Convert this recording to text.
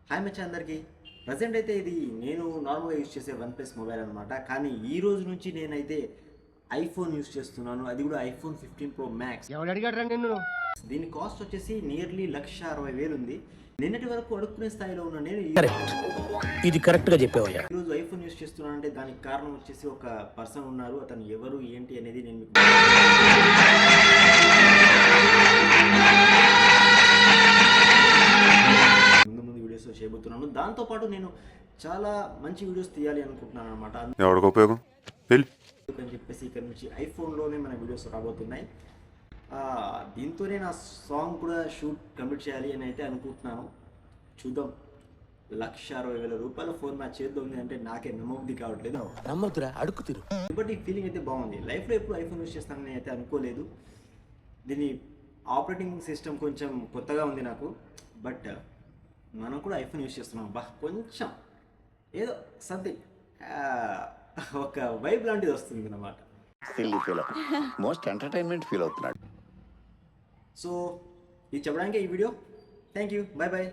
Hi మచ్చ అందరికీ. Present అయితే ఇది నేను నార్మల్గా యూజ్ చేసే వన్ ప్లస్ మొబైల్ అనమాట. కానీ ఈ రోజు నుంచి నేనైతే ఐఫోన్ యూజ్ చేస్తున్నాను. అది కూడా ఐఫోన్ 15 ప్రో మ్యాక్స్. ఎవడు అడిగాడు రా నిన్ను? దీని కాస్ట్ వచ్చేసి నియర్లీ 1,60,000 ఉంది. నిన్నటి వరకు అడుక్కునే స్థాయిలో ఉన్న నేను ఇది కరెక్ట్ గా చెప్పావయ్యా. ఈరోజు ఐఫోన్ యూజ్ చేస్తున్నానంటే దానికి కారణం వచ్చేసి ఒక పర్సన్ ఉన్నారు. అతను ఎవరు ఏంటి అనేది నేను మీకు ముందు వీడియోస్లో చేయబోతున్నాను. దాంతోపాటు నేను చాలా మంచి వీడియోస్ తీయాలి అనుకుంటున్నాను అనమాట. ఎవరికి ఉపయోగం అని చెప్పేసి ఇక్కడ నుంచి ఐఫోన్లోనే మన వీడియోస్ రాబోతున్నాయి. దీంతోనే నా సాంగ్ కూడా షూట్ కంప్లీట్ చేయాలి అని అయితే అనుకుంటున్నాను. చూద్దాం. 1,60,000 రూపాయల ఫోన్ నా చేతిలో ఉంది అంటే నాకే నమ్మబుద్ధి కావట్లేదు. నమ్మొద్దురా, అడుగు తిరు. బట్ ఈ ఫీలింగ్ అయితే బాగుంది. లైఫ్లో ఎప్పుడు ఐఫోన్ యూస్ చేస్తానని అయితే అనుకోలేదు. దీని ఆపరేటింగ్ సిస్టమ్ కొంచెం కొత్తగా ఉంది నాకు. బట్ మనం కూడా ఐఫోన్ యూస్ చేస్తున్నాం. కొంచెం ఏదో సంథింగ్ ఒక వైబ్ లాంటిది వస్తుంది అన్నమాట. మోస్ట్ ఎంటర్టైన్మెంట్ ఫీల్ అవుతున్నాడు. సో ఇది చెప్పడానికి ఈ వీడియో. Thank you. Bye bye.